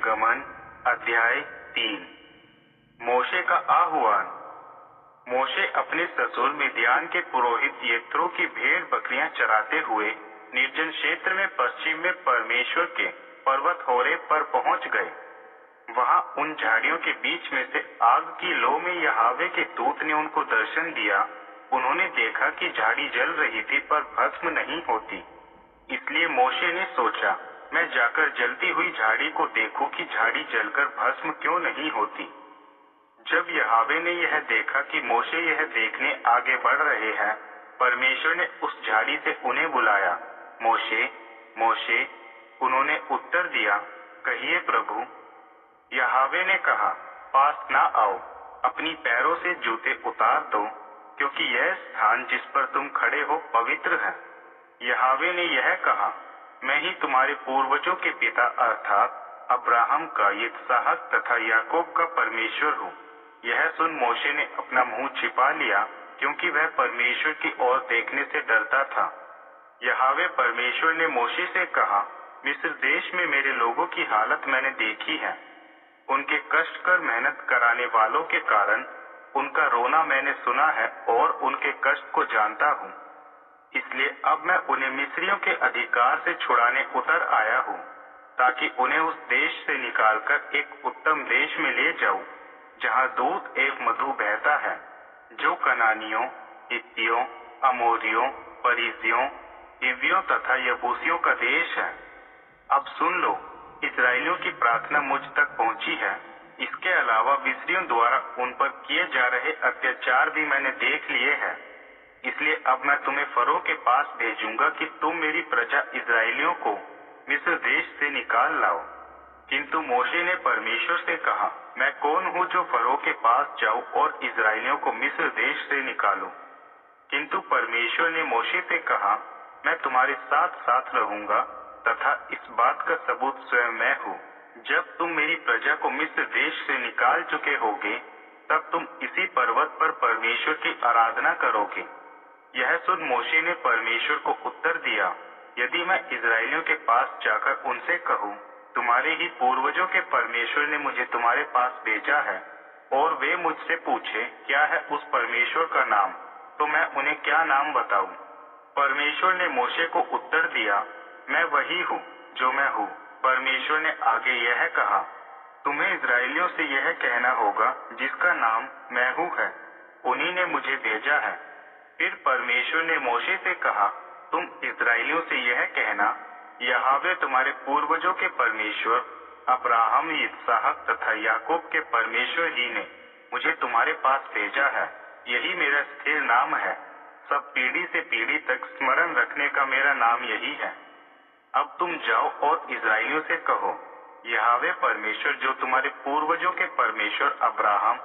निर्गमन अध्याय 3। मोशे का आह्वान। मोशे अपने ससुर मिद्यान के पुरोहित यित्रो की भेड़ बकरियां चराते हुए निर्जन क्षेत्र में पश्चिम में परमेश्वर के पर्वत होरेब पर पहुंच गए। वहां उन झाड़ियों के बीच में से आग की लौ में यहोवा के दूत ने उनको दर्शन दिया। उन्होंने देखा कि झाड़ी जल रही थी पर भस्म नहीं होती। इसलिए मोशे ने सोचा, मैं जाकर जलती हुई झाड़ी को देखूं कि झाड़ी जलकर भस्म क्यों नहीं होती। जब यहोवा ने यह देखा कि मोशे यह देखने आगे बढ़ रहे हैं, परमेश्वर ने उस झाड़ी से उन्हें बुलाया, मोशे, मोशे। उन्होंने उत्तर दिया, कहिए प्रभु। यहोवा ने कहा, पास ना आओ, अपनी पैरों से जूते उतार दो, क्योंकि यह स्थान जिस पर तुम खड़े हो पवित्र है। यहोवा ने यह कहा, मैं ही तुम्हारे पूर्वजों के पिता अर्थात अब्राहम का, इसहाक तथा याकूब का परमेश्वर हूँ। यह सुन मोशे ने अपना मुंह छिपा लिया, क्योंकि वह परमेश्वर की ओर देखने से डरता था। यहोवा परमेश्वर ने मोशे से कहा, मिस्र देश में मेरे लोगों की हालत मैंने देखी है। उनके कष्ट कर मेहनत कराने वालों के कारण उनका रोना मैंने सुना है और उनके कष्ट को जानता हूँ। इसलिए अब मैं उन्हें मिस्रियों के अधिकार से छुड़ाने उतर आया हूँ, ताकि उन्हें उस देश से निकालकर एक उत्तम देश में ले जाऊं, जहाँ दूध एवं मधु बहता है, जो कनानियों, हित्तियों, अमोरियों, परिज्जियों, हिव्वियों तथा यबूसियों का देश है। अब सुन लो, इस्राएलियों की प्रार्थना मुझ तक पहुंची है। इसके अलावा मिस्रियों द्वारा उन पर किए जा रहे अत्याचार भी मैंने देख लिए हैं। इसलिए अब मैं तुम्हें फरो के पास भेजूंगा कि तुम मेरी प्रजा इस्राएलियों को मिस्र देश से निकाल लाओ। किंतु मोशे ने परमेश्वर से कहा, मैं कौन हूँ जो फरो के पास जाऊं और इस्राएलियों को मिस्र देश से निकालूं। किंतु परमेश्वर ने मोशे से कहा, मैं तुम्हारे साथ साथ रहूंगा तथा इस बात का सबूत स्वयं मैं हूँ। जब तुम मेरी प्रजा को मिस्र देश से निकाल चुके होगे, तब तुम इसी पर्वत पर परमेश्वर की आराधना करोगे। यह सुन मोशे ने परमेश्वर को उत्तर दिया, यदि मैं इस्राएलियों के पास जाकर उनसे कहूँ, तुम्हारे ही पूर्वजों के परमेश्वर ने मुझे तुम्हारे पास भेजा है, और वे मुझसे पूछे, क्या है उस परमेश्वर का नाम, तो मैं उन्हें क्या नाम बताऊं। परमेश्वर ने मोशे को उत्तर दिया, मैं वही हूँ जो मैं हूँ। परमेश्वर ने आगे यह कहा, तुम्हें इस्राएलियों से यह कहना होगा, जिसका नाम मैं हूँ है, उन्हीं ने मुझे भेजा है। फिर परमेश्वर ने मोशे से कहा, तुम इस्राएलियों से यह कहना, यहोवा तुम्हारे पूर्वजों के परमेश्वर अब्राहम, इसहाक तथा याकूब के परमेश्वर ही ने मुझे तुम्हारे पास भेजा है। यही मेरा स्थिर नाम है। सब पीढ़ी से पीढ़ी तक स्मरण रखने का मेरा नाम यही है। अब तुम जाओ और इस्राएलियों से कहो, यहोवा परमेश्वर जो तुम्हारे पूर्वजों के परमेश्वर अब्राहम,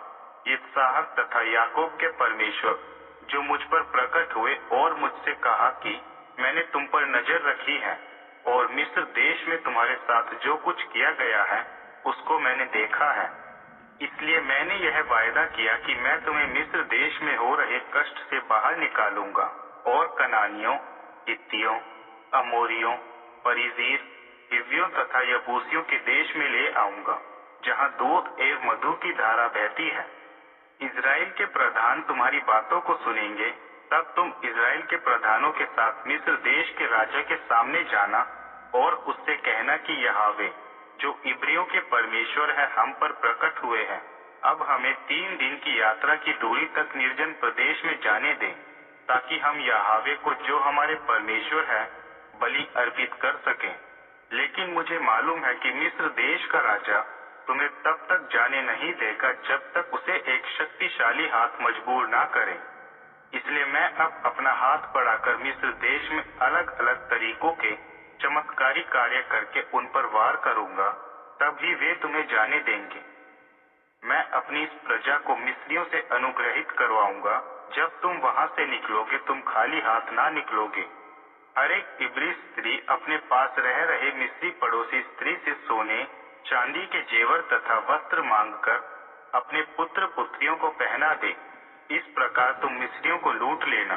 इसहाक तथा याकूब के परमेश्वर, जो मुझ पर प्रकट हुए और मुझसे कहा कि मैंने तुम पर नजर रखी है और मिस्र देश में तुम्हारे साथ जो कुछ किया गया है उसको मैंने देखा है। इसलिए मैंने यह वायदा किया कि मैं तुम्हें मिस्र देश में हो रहे कष्ट से बाहर निकालूंगा और कनानियों, हित्तियों, अमोरियों, परिज्जियों, हिव्वियों तथा यबूसियों के देश में ले आऊंगा, जहाँ दूध एवं मधु की धारा बहती है। इस्राएल के प्रधान तुम्हारी बातों को सुनेंगे। तब तुम इस्राएल के प्रधानों के साथ मिस्र देश के राजा के सामने जाना और उससे कहना कि यहोवा जो इब्रियों के परमेश्वर है हम पर प्रकट हुए हैं। अब हमें 3 दिन की यात्रा की दूरी तक निर्जन प्रदेश में जाने दें, ताकि हम यहोवा को जो हमारे परमेश्वर है बलि अर्पित कर सकें। लेकिन मुझे मालूम है कि मिस्र देश का राजा तुम्हें तब तक जाने नहीं देगा जब तक उसे एक शक्तिशाली हाथ मजबूर ना करे। इसलिए मैं अब अपना हाथ बढ़ाकर मिस्र देश में अलग अलग तरीकों के चमत्कारी कार्य करके उन पर वार करूंगा, तभी वे तुम्हें जाने देंगे। मैं अपनी इस प्रजा को मिस्रियों से अनुग्रहित करवाऊंगा। जब तुम वहां से निकलोगे तुम खाली हाथ ना निकलोगे। हर एक इब्री स्त्री अपने पास रह रहे मिस्री पड़ोसी स्त्री से सोने चांदी के जेवर तथा वस्त्र मांगकर अपने पुत्र पुत्रियों को पहना दे। इस प्रकार तुम मिस्रियों को लूट लेना।